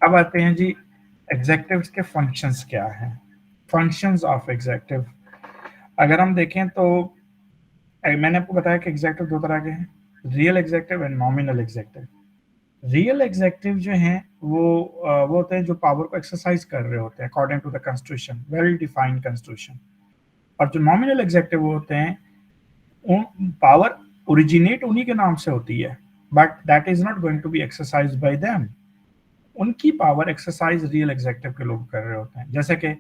अब आते हैं जी एग्जेक्टिव्स के फंक्शंस क्या हैं। फंक्शंस ऑफ एग्जेक्टिव अगर हम देखें तो मैंने आपको बताया कि एग्जेक्टिव दो तरह के हैं, real executive and nominal executive. Real executive जो हैं वो होते हैं जो पावर को एक्सरसाइज कर रहे होते हैं according to the constitution, well defined constitution. और जो नॉमिनल एग्जेक्टिव होते हैं पावर ओरिजिनेट उन्हीं के नाम से होती है, but that is not going to be exercise by them. उनकी पावर एक्सरसाइज रियल एग्जेक्टिव के लोग कर रहे होते हैं। जैसे कि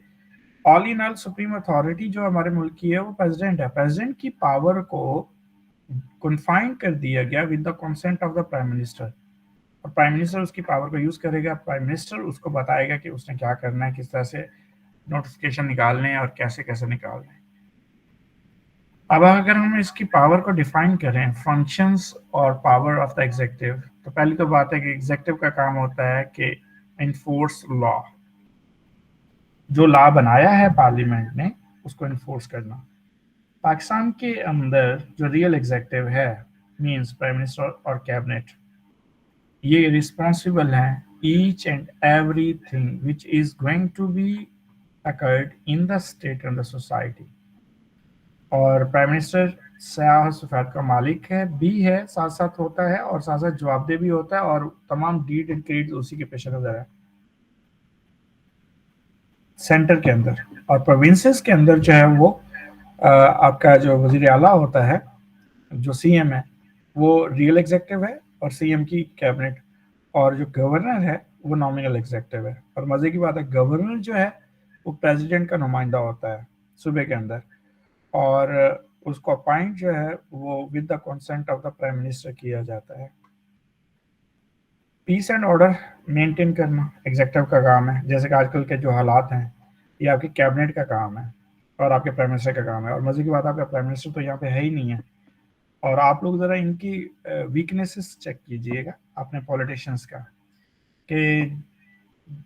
all in all supreme authority जो हमारे मुल्क की है वो प्रेसिडेंट है। प्रेसिडेंट की पावर को कन्फाइन कर दिया गया with the consent of the prime minister, और प्राइम मिनिस्टर उसकी पावर को यूज करेगा। प्राइम मिनिस्टर उसको बताएगा कि उसने क्या करना है, किस तरह से नोटिफिकेशन निकालने हैं और कैसे कैसे निकालने हैं। अब अगर हम इसकी पावर को डिफाइन करें, फंक्शंस और पावर ऑफ द एग्जेक्टिव, तो पहली तो बात है कि एग्जेक्टिव का काम होता है कि इन्फोर्स लॉ, जो लॉ बनाया है पार्लियामेंट ने उसको इन्फोर्स करना। पाकिस्तान के अंदर जो रियल एग्जेक्टिव है मींस प्राइम मिनिस्टर और कैबिनेट, ये रिस्पॉन्सिबल हैं each and everything which is going to be occurred in the state and the society. और प्राइम मिनिस्टर स्याह सफेद का मालिक है भी है, साथ साथ होता है और साथ साथ जवाबदेह भी होता है, और तमाम डीड एंड क्रेडिट उसी के पेश नजर है सेंटर के अंदर। और प्रोविंसेस के अंदर जो है वो आपका जो वजीर आला होता है, जो सीएम है, वो रियल एग्जेक्टिव है और सीएम की कैबिनेट, और जो गवर्नर है वो नॉमिनल एग्जेक्टिव है। और मजे की बात है, गवर्नर जो है वो प्रेसिडेंट का नुमाइंदा होता है सूबे के अंदर, और उसको अपॉइंट जो है वो with the consent of the prime minister किया जाता है। पीस एंड ऑर्डर मेंटेन करना एग्जेक्टिव का काम है। जैसे कि आजकल के जो हालात हैं, ये आपके कैबिनेट का काम है और आपके प्राइम मिनिस्टर का काम है। और मजे की बात, आपका प्राइम मिनिस्टर तो यहाँ पे है ही नहीं है। और आप लोग जरा इनकी वीकनेसेस चेक कीजिएगा अपने पॉलिटिशियंस का, कि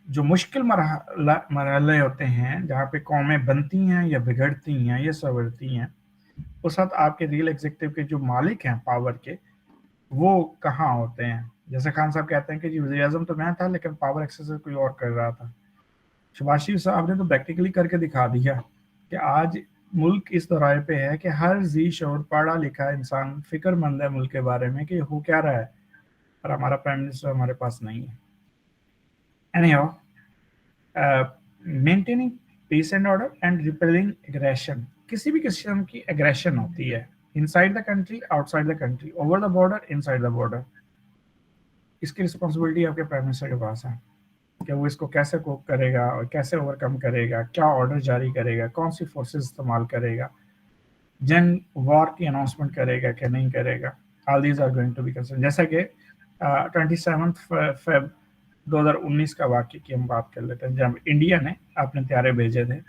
जो मुश्किल मरहले होते हैं जहाँ पे कौमें बनती हैं या बिगड़ती हैं या संवरती हैं, उस वक्त आपके रियल एग्जेक्टिव के जो मालिक हैं पावर के, वो कहाँ होते हैं। जैसे खान साहब कहते हैं कि जी वज़ीर आज़म तो मैं था लेकिन पावर एक्सरसाइज कोई और कर रहा था। शहबाज शरीफ साहब ने तो प्रैक्टिकली करके दिखा दिया कि आज मुल्क इस दौराए पे है कि हर जी शोर पढ़ा लिखा इंसान फिक्रमंद है मुल्क के बारे में कि हो क्या रहा है, पर हमारा प्राइम मिनिस्टर हमारे पास नहीं है। Anyhow, maintaining peace and order and repelling aggression, किसी भी किस्म की एग्रेशन होती है inside the country, outside the country, over the border, inside the border, इसकी रिस्पॉन्सिबिलिटी आपके प्राइम मिनिस्टर के पास है कि वो इसको कैसे कोप करेगा और कैसे ओवरकम करेगा, क्या ऑर्डर जारी करेगा, कौन सी फोर्सेस इस्तेमाल करेगा, जंग वॉर की अनाउंसमेंट करेगा कि नहीं करेगा। All these are going to be concern. जैसा कि 27 फेब 2019 का वाक़ये की हम बात कर लेते हैं, जब इंडिया ने अपने त्यारे भेजे थे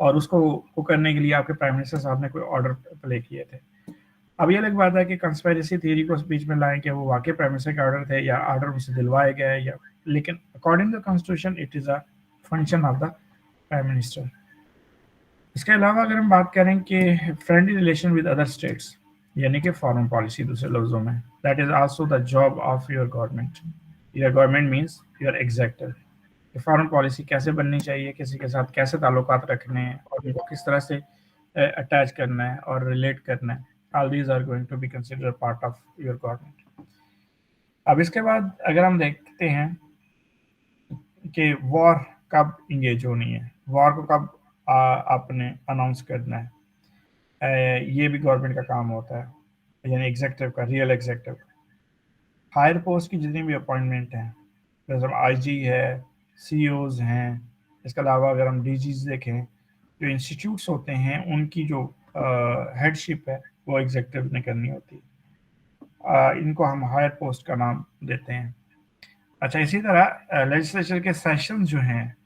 और उसको वो करने के लिए आपके प्राइम मिनिस्टर साहब ने कोई ऑर्डर प्ले किए थे। अब ये अलग बात है कि कंस्पायरेसी थ्योरी को बीच में लाएं कि वो वाकई प्राइम मिनिस्टर के ऑर्डर थे या ऑर्डर उनसे दिलवाए गए, या लेकिन according to constitution it is a function of the prime minister. इसके अलावा अगर हम बात करें कि friendly relation with other states, यानी कि फॉरेन पॉलिसी दूसरे लफ्जों में, that is also the job of your government. Your government means your executive. Foreign policy कैसे बननी चाहिए, किसी के साथ कैसे ताल्लुकात रखने हैं और उनको किस तरह से अटैच करना है और रिलेट करना है, all these are going to be consider part of your government. अब इसके बाद अगर हम देखते हैं कि वॉर कब इंगेज होनी है, वॉर को कब आपने अनाउंस करना है, ये भी गवर्नमेंट का काम होता है, यानी एग्जेक्टिव का, रियल एग्जेक्टिव। हायर पोस्ट की जितनी भी अपॉइंटमेंट हैं, जैसे आईजी है, सीईओज हैं, इसके अलावा अगर हम डीजीज देखें, जो इंस्टीट्यूट्स होते हैं उनकी जो हेडशिप है वो एग्जेक्टिव ने करनी होती है। इनको हम हायर पोस्ट का नाम देते हैं। अच्छा, इसी तरह लेजिस्लेचर के सेशन जो हैं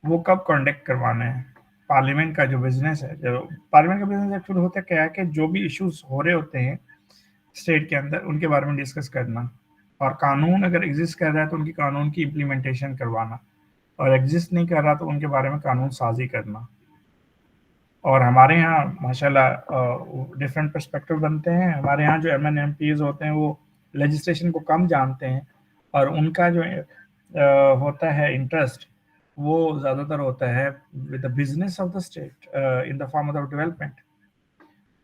वो कब कंडक्ट करवाने हैं। पार्लियामेंट का जो बिजनेस है, जो पार्लियामेंट का बिजनेस एक्चुअली होता क्या है कि जो भी इश्यूज हो रहे होते हैं स्टेट के अंदर उनके बारे में डिस्कस करना, और कानून अगर एग्जिस्ट कर रहा है तो उनकी कानून की इम्प्लीमेंटेशन करवाना, और एग्जिस्ट नहीं कर रहा तो उनके बारे में कानून साजी करना। और हमारे यहाँ माशाल्लाह डिफरेंट पर्सपेक्टिव बनते हैं। हमारे यहाँ जो MN MPs होते हैं वो लेजिस्लेशन को कम जानते हैं, और उनका जो होता है इंटरेस्ट, वो ज़्यादातर होता है with the business of the state in the form of development.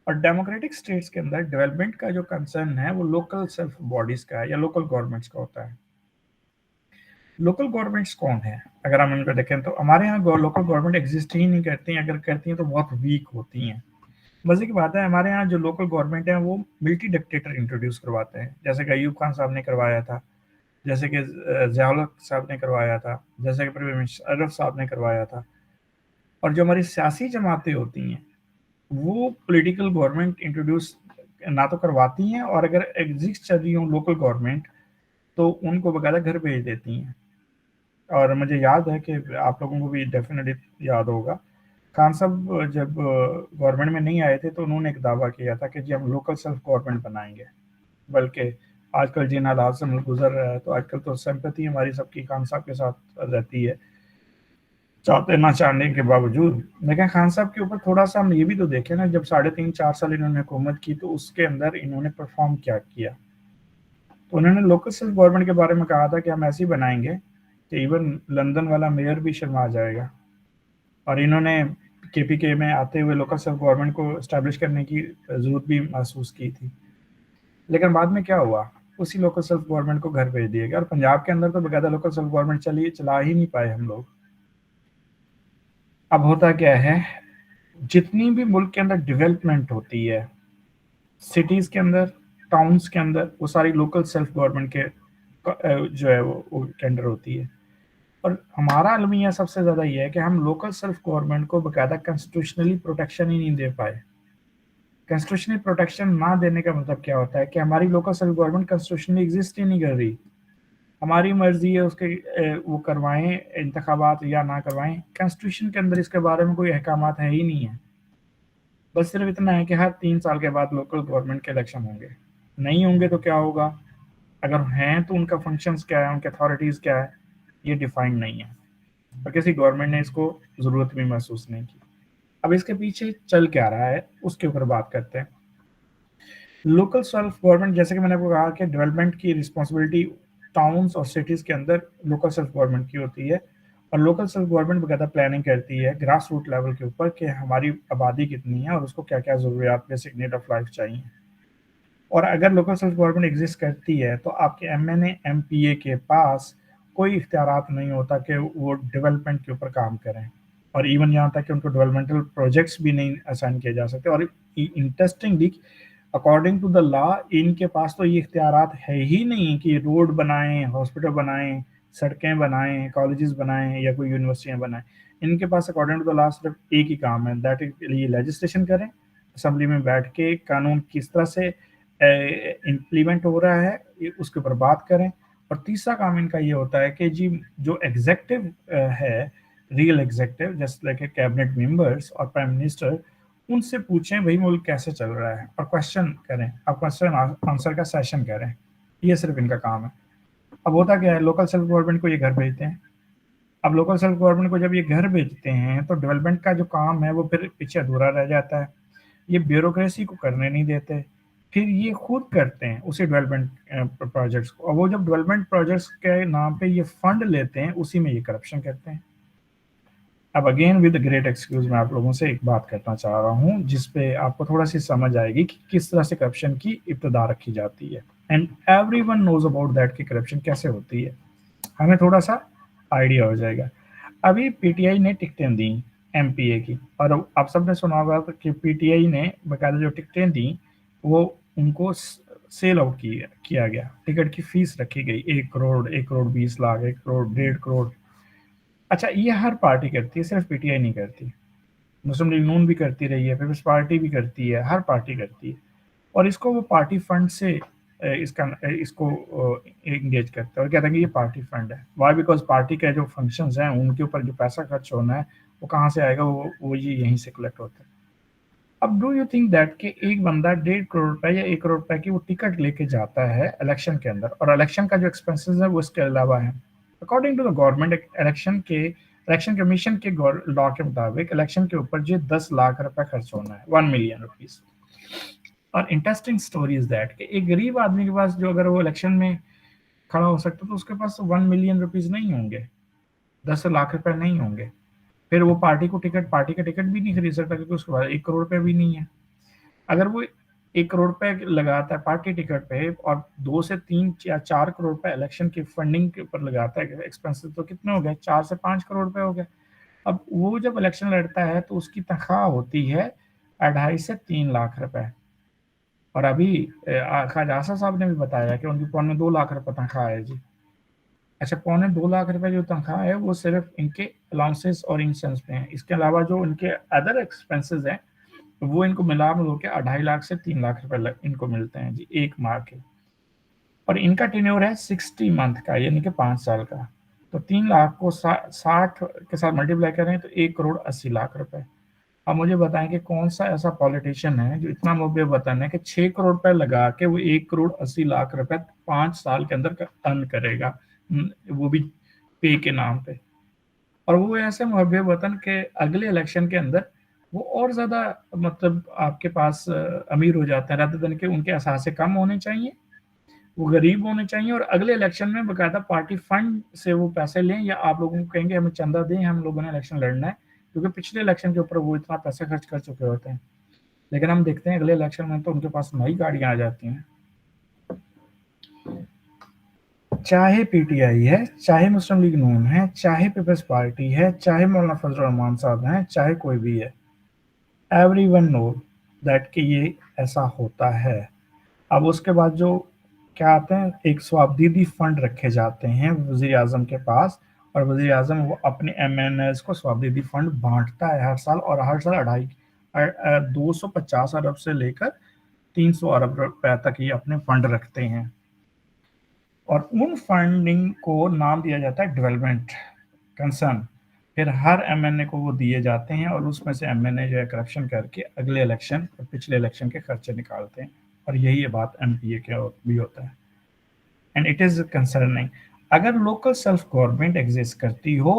और डेमोक्रेटिक स्टेट्स के अंदर डेवलपमेंट का जो कंसर्न है वो लोकल सेल्फ बॉडीज का है या लोकल गवर्नमेंट्स का होता है। लोकल गवर्नमेंट्स कौन है? अगर हम इनको देखें तो हमारे यहाँ लोकल गवर्नमेंट एग्जिस्ट ही नहीं करती हैं, अगर करती हैं तो बहुत वीक होती हैं। मजे की बात है, हमारे यहाँ जो लोकल गवर्नमेंट है वो मिलिट्री डिक्टेटर इंट्रोड्यूस करवाते हैं, जैसे कि अयूब खान साहब ने करवाया था, जैसे कि ज़िया-उल-हक साहब ने करवाया था, जैसे कि परवेज़ मुशर्रफ साहब ने करवाया था। और जो हमारी सियासी जमातें होती हैं वो पॉलिटिकल गवर्नमेंट इंट्रोड्यूस ना तो करवाती हैं, और अगर एग्जिस्ट चल रही हो लोकल गवर्नमेंट तो उनको बकायदा घर भेज देती हैं। और मुझे याद है कि आप लोगों को भी डेफिनेटली याद होगा, खान साहब जब गवर्नमेंट में नहीं आए थे तो उन्होंने एक दावा किया था कि जी हम लोकल सेल्फ गवर्नमेंट बनाएंगे। बल्कि आजकल जिन हालात से मुल्क गुजर रहा है तो आजकल तो सिंपैथी हमारी सबकी खान साहब के साथ रहती है, चाहते ना चाहने के बावजूद। लेकिन खान साहब के ऊपर थोड़ा सा हम ये भी तो देखें ना, जब 3.5-4 साल इन्होंने हुकूमत की तो उसके अंदर इन्होंने परफॉर्म क्या किया। तो उन्होंने लोकल सेल्फ गवर्नमेंट के बारे में कहा था कि हम ऐसे ही बनाएंगे कि इवन लंदन वाला मेयर भी शर्मा जाएगा। और इन्होंने केपीके में आते हुए लोकल सेल्फ गवर्नमेंट को एस्टैब्लिश करने की जरूरत भी महसूस की थी। लेकिन बाद में क्या हुआ, उसी लोकल सेल्फ गवर्नमेंट को घर भेज दिया गया, और पंजाब के अंदर तो बकायदा लोकल सेल्फ गवर्नमेंट चला ही नहीं पाए हम लोग। अब होता क्या है, जितनी भी मुल्क के अंदर डेवलपमेंट होती है सिटीज के अंदर, टाउन्स के अंदर, वो सारी लोकल सेल्फ गवर्नमेंट के जो है वो के अंडर होती है। और हमारा अलमिया सबसे ज़्यादा ये है कि हम लोकल सेल्फ गवर्नमेंट को बकायदा कॉन्स्टिट्यूशनली प्रोटेक्शन ही नहीं दे पाए। कॉन्स्टिट्यूशनली प्रोटेक्शन ना देने का मतलब क्या होता है कि हमारी local self government constitutionally exist ही नहीं कर रही। हमारी मर्जी है उसके वो करवाएं इंतखाबात या ना करवाएं, कॉन्स्टिट्यूशन के अंदर इसके बारे में कोई अहकामात है ही नहीं है। बस सिर्फ इतना है कि हर 3 साल के बाद लोकल गवर्नमेंट के इलेक्शन होंगे। नहीं होंगे तो क्या होगा, अगर हैं तो उनका फंक्शंस क्या है, उनके अथॉरिटीज़ क्या है, ये डिफाइंड नहीं है, और किसी गवर्नमेंट ने इसको ज़रूरत भी महसूस नहीं की। अब इसके पीछे चल क्या रहा है उसके ऊपर बात करते हैं। लोकल सेल्फ गवर्नमेंट, जैसे कि मैंने आपको कहा कि डेवलपमेंट की रिस्पॉन्सिबिलिटी टाउन्स और सिटीज़ के अंदर लोकल सेल्फ गवर्नमेंट की होती है, और लोकल सेल्फ गवर्नमेंट बकायदा प्लानिंग करती है ग्रास रूट लेवल के ऊपर कि हमारी आबादी कितनी है और उसको क्या क्या ज़रूरियात, बेसिक नीड ऑफ लाइफ चाहिए। और अगर लोकल सेल्फ गवर्नमेंट एग्जिस्ट करती है तो आपके एमएनए एमपीए के पास कोई इख्तियारात नहीं होता कि वो डेवलपमेंट के ऊपर काम करें, और इवन यहाँ तक कि उनको डेवलपमेंटल प्रोजेक्ट्स भी नहीं असाइन किए जा सकते। और interestingly according to the law इनके पास तो ये इख्तियारात है ही नहीं कि रोड बनाएं, हॉस्पिटल बनाएं, सड़कें बनाएं, कॉलेजेस बनाएं या कोई यूनिवर्सिटियां बनाएं। इनके पास अकॉर्डिंग टू द लॉ सिर्फ एक ही काम है, दैट इज ये लेजिस्लेशन करें, असेंबली में बैठ के कानून किस तरह से इम्प्लीमेंट हो रहा है उसके ऊपर बात करें। और तीसरा काम इनका ये होता है कि जी जो एग्जेक्टिव है, रियल एग्जेक्टिव जैसे लाइक कैबिनेट मेंबर्स और प्राइम मिनिस्टर, उनसे पूछें भाई मुल्क कैसे चल रहा है, और क्वेश्चन करें, अब क्वेश्चन आंसर का सेशन करें। ये सिर्फ इनका काम है। अब होता क्या है, लोकल सेल्फ गवर्नमेंट को ये घर भेजते हैं। अब लोकल सेल्फ गवर्नमेंट को जब ये घर भेजते हैं तो डेवलपमेंट का जो काम है वो फिर पीछे अधूरा रह जाता है। ये ब्यूरोक्रेसी को करने नहीं देते, फिर ये खुद करते हैं उसी डेवलपमेंट प्रोजेक्ट्स को, और वो जब डेवलपमेंट प्रोजेक्ट्स के नाम पे ये फंड लेते हैं उसी में ये करप्शन करते हैं। अब अगेन विद ग्रेट एक्सक्यूज मैं आप लोगों से एक बात करना चाह रहा हूँ जिसपे आपको थोड़ा सी समझ आएगी कि किस तरह से करप्शन की इब्तदा रखी जाती है, and everyone knows about that कि करप्शन कैसे होती है, हमें थोड़ा सा आइडिया हो जाएगा। अभी पीटीआई ने टिकटें दी एमपीए की, और आप सबने सुना होगा कि पीटीआई ने बकायदा जो टिकटें दी वो उनको सेल आउट किया गया, टिकट की फीस रखी गई 1 करोड़, 1 करोड़ 20 लाख, 1 करोड़ 1.5 करोड़। अच्छा, ये हर पार्टी करती है, सिर्फ पीटीआई नहीं करती, मुस्लिम लीग नून भी करती रही है, पीपल्स पार्टी भी करती है, हर पार्टी करती है। और इसको वो पार्टी फंड से इसको एंगेज करते हैं और कहते हैं कि ये पार्टी फंड है। वाई? बिकॉज पार्टी के जो फंक्शंस हैं उनके ऊपर जो पैसा खर्च होना है वो कहाँ से आएगा, वो ये यहीं से कलेक्ट होता है। अब डू यू थिंक दैट कि एक बंदा 1.5 करोड़ रुपए या 1 करोड़ रुपए की वो टिकट लेके जाता है इलेक्शन के अंदर, और इलेक्शन का जो एक्सपेंसेस है वो इसके अलावा है। According to the government, election commission के लॉ के मुताबिक इलेक्शन के ऊपर जो 10 लाख रुपए खर्च होना है, 1 मिलियन रुपीज। और इंटरेस्टिंग स्टोरी इज दैट कि एक गरीब आदमी के पास जो अगर वो इलेक्शन में खड़ा हो सकता है, तो उसके पास 1 मिलियन रुपीज नहीं होंगे, 10 लाख रुपए नहीं होंगे। फिर वो पार्टी का टिकट भी नहीं खरीद सकता, क्योंकि उसके पास 1 करोड़ रुपए भी नहीं है। अगर वो 1 करोड़ रुपए लगाता है पार्टी टिकट पे और 2 से 3 या 4 करोड़ रुपए इलेक्शन की फंडिंग के ऊपर लगाता है एक्सपेंसेस, तो कितने हो गए? 4 से 5 करोड़ रुपए हो गए। अब वो जब इलेक्शन लड़ता है तो उसकी तनख्वाह होती है 2.5 से 3 लाख रुपए। और अभी ख्वाजा आसा साहब ने भी बताया कि उनकी 2.25 लाख रुपए तनख्वाह है जी। अच्छा, 2.25 लाख रुपए जो तनख्वाह है वो सिर्फ इनके अलाउंसेस और इंसेंस पे है। इसके अलावा जो इनके अदर एक्सपेंसेस हैं वो इनको मिला के 2.5 लाख से 3 लाख रुपए इनको मिलते हैं जी एक माह के। और इनका टेन्योर है 60 मंथ का, यानी कि 5 साल का। तो 3 लाख को 60 के साथ मल्टीप्लाई करें तो 1 करोड़ 80 लाख रुपए। अब मुझे बताएं कि कौन सा ऐसा पॉलिटिशियन है जो इतना मुझे वतन है कि 6 करोड़ रुपए लगा के वो 1 करोड़ 80 लाख रुपए 5 साल के अंदर अर्न करेगा, वो भी पे के नाम पे। और वो ऐसे मुहब्बे वतन के अगले इलेक्शन के अंदर वो और ज्यादा मतलब आपके पास अमीर हो जाते हैं, रादर देन के उनके असासे कम होने चाहिए, वो गरीब होने चाहिए, और अगले इलेक्शन में बकायदा पार्टी फंड से वो पैसे लें, या आप लोगों को कहेंगे हमें चंदा दें, हम लोगों ने इलेक्शन लड़ना है, क्योंकि पिछले इलेक्शन के ऊपर वो इतना पैसा खर्च कर चुके होते हैं। लेकिन हम देखते हैं अगले इलेक्शन में तो उनके पास नई गाड़ियां आ जाती हैं। चाहे पीटीआई है, चाहे मुस्लिम लीग नून है, चाहे पीपल्स पार्टी है, चाहे मौलाना फजल रहमान साहब हैं, चाहे कोई भी है, एवरीवन नो दैट कि ये ऐसा होता है। अब उसके बाद जो क्या आते हैं, एक स्वाबदीदी फंड रखे जाते हैं वजीर आजम के पास, और वजीर आजम वो अपने MNAs को स्वाबदीदी फंड बांटता है हर साल, और हर साल 250 अरब से लेकर 300 अरब रुपए तक ये अपने फंड रखते हैं। और उन फंडिंग को नाम दिया जाता है डेवलपमेंट कंसर्न। फिर हर MNA को वो दिए जाते हैं, और उसमें से MNA जो है करप्शन करके अगले इलेक्शन और पिछले इलेक्शन के खर्चे निकालते हैं। और यही बात MPA के भी होता है। And it is concerning. अगर लोकल सेल्फ गवर्नमेंट एग्जिस्ट करती हो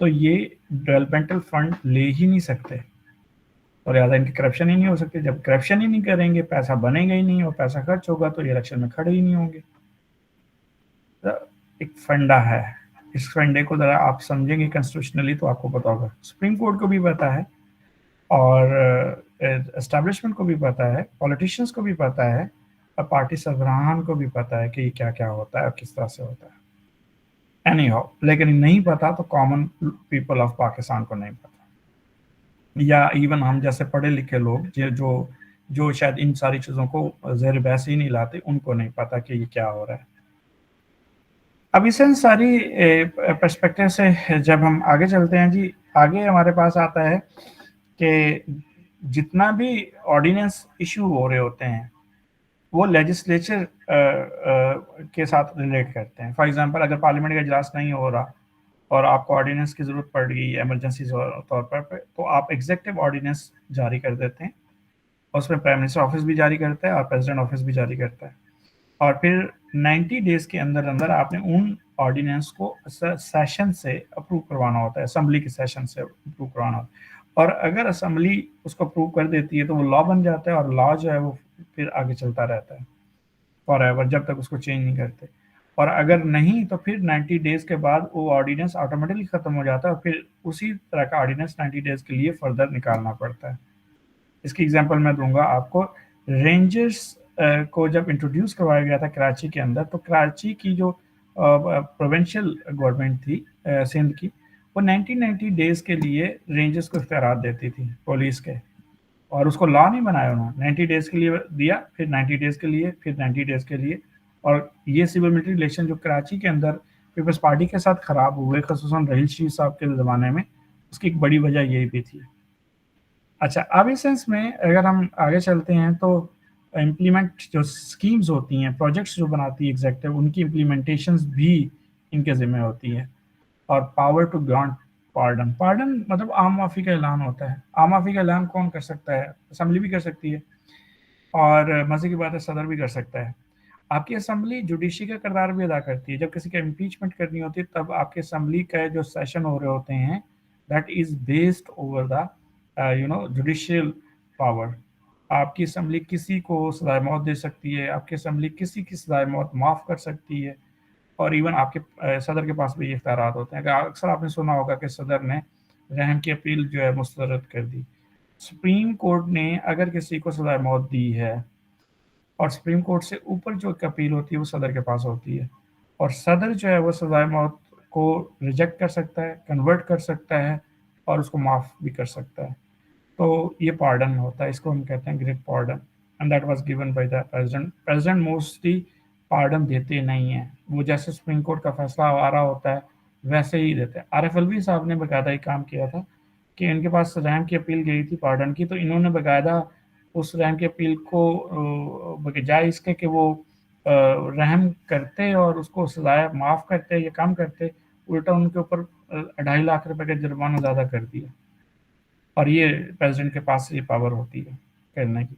तो ये डेवलपमेंटल फंड ले ही नहीं सकते, और ज़्यादा इनकी करप्शन ही नहीं हो सकती। जब करप्शन ही नहीं करेंगे, पैसा बनेगा ही नहीं, और पैसा खर्च होगा तो ये इलेक्शन में खड़े ही नहीं होंगे। तो एक फंडा है, इस फंडे को जरा आप समझेंगे कॉन्स्टिट्यूशनली तो आपको पता होगा। सुप्रीम कोर्ट को भी पता है, और एस्टेब्लिशमेंट को भी पता है, पॉलिटिशियंस को भी पता है, और पार्टी सरबराहान को भी पता है कि ये क्या क्या होता है और किस तरह से होता है। एनी हाउ, लेकिन नहीं पता तो कॉमन पीपल ऑफ पाकिस्तान को नहीं पता, या इवन हम जैसे पढ़े लिखे लोग जो जो शायद इन सारी चीज़ों को ज़ेर बहस ही नहीं लाते, उनको नहीं पता कि ये क्या हो रहा है। अब इस सारी पर्सपेक्टिव से जब हम आगे चलते हैं जी, आगे हमारे पास आता है कि जितना भी ऑर्डिनेंस इशू हो रहे होते हैं वो लेजिस्लेचर के साथ रिलेट करते हैं। फॉर एग्जांपल, अगर पार्लियामेंट का इजलास नहीं हो रहा और आपको ऑर्डिनेंस की ज़रूरत पड़ गई इमरजेंसी तौर पर, तो आप एग्जेक्टिव ऑर्डिनेंस जारी कर देते हैं, और उसमें प्राइम मिनिस्टर ऑफिस भी जारी करता है और प्रेसिडेंट ऑफिस भी जारी करता है। और फिर 90 डेज के अंदर अंदर आपने उन ऑर्डिनेंस को सेशन से अप्रूव करवाना होता है, असेंबली के सेशन से अप्रूव करवाना होता है। और अगर असेंबली उसको अप्रूव कर देती है तो वो लॉ बन जाता है, और लॉ जो है वो फिर आगे चलता रहता है फॉर एवर, जब तक उसको चेंज नहीं करते। और अगर नहीं तो फिर 90 डेज के बाद वो ऑर्डिनेंस ऑटोमेटिकली खत्म हो जाता है, और फिर उसी तरह का ऑर्डिनेंस 90 डेज के लिए फर्दर निकालना पड़ता है। इसकी एग्जांपल मैं दूंगा आपको। रेंजर्स को जब इंट्रोड्यूस करवाया गया था कराची के अंदर, तो कराची की जो प्रोविंशियल गवर्नमेंट थी सिंध की, वो 90 डेज के लिए रेंजर्स को इख्तियारात देती थी पुलिस के, और उसको लॉ नहीं बनाया उन्होंने। 90 डेज के लिए दिया, फिर 90 डेज के लिए, फिर 90 डेज के लिए। और ये सिविल मिलिट्री रिलेशन जो कराची के अंदर पीपल्स पार्टी के साथ खराब हुए, खसूसन रहील शरीफ साहब के ज़माने में, उसकी एक बड़ी वजह यही भी थी। अच्छा, अब इस सेंस में अगर हम आगे चलते हैं तो इम्प्लीमेंट जो स्कीम्स होती हैं, प्रोजेक्ट्स जो बनाती है एग्जेक्टिव, उनकी इम्प्लीमेंटेशंस भी इनके ज़िम्मे होती है। और power to grant pardon, pardon मतलब आम माफ़ी का ऐलान होता है। आम माफ़ी का ऐलान कौन कर सकता है? असेंबली भी कर सकती है, और मज़े की बात है सदर भी कर सकता है। आपकी असेंबली जुडिशरी का किरदार भी अदा करती है। जब किसी का इम्पीचमेंट करनी होती है तब आपकी असेंबली का जो सेशन हो रहे होते हैं, that is based over the judicial power. आपकी असेंबली किसी को सजाए मौत दे सकती है, आपकी असेंबली किसी की सजाए मौत माफ़ कर सकती है, اور ایون आपके सदर के पास भी ये इख्तियारात होते हैं। अक्सर आपने सुना होगा कि सदर ने रहम की अपील जो है मुस्तरद कर दी। सुप्रीम कोर्ट ने अगर किसी को सज़ाए मौत दी है और सुप्रीम कोर्ट से ऊपर जो एक अपील होती है वो सदर के पास होती है, और सदर जो है वो सज़ाए मौत को रिजेक्ट कर सकता है, कन्वर्ट कर सकता है और उसको माफ़ भी कर सकता है। तो ये पार्डन होता है, इसको हम कहते हैं great pardon, and that was given by the president. President mostly pardon देते नहीं हैं, वो जैसे सुप्रीम कोर्ट का फैसला आ रहा होता है वैसे ही देते हैं। आरिफ अलवी साहब ने बाकायदा एक काम किया था कि इनके पास रहम की अपील गई थी पार्डन की, तो इन्होंने बाकायदा उस रहम की अपील को बजाय इसके कि वो रहम करते और उसको सजाया माफ़ करते या कम करते, उल्टा उनके ऊपर 2.5 लाख रुपए का जुर्माना ज़्यादा कर दिया। और ये प्रेसिडेंट के पास ये पावर होती है करने की।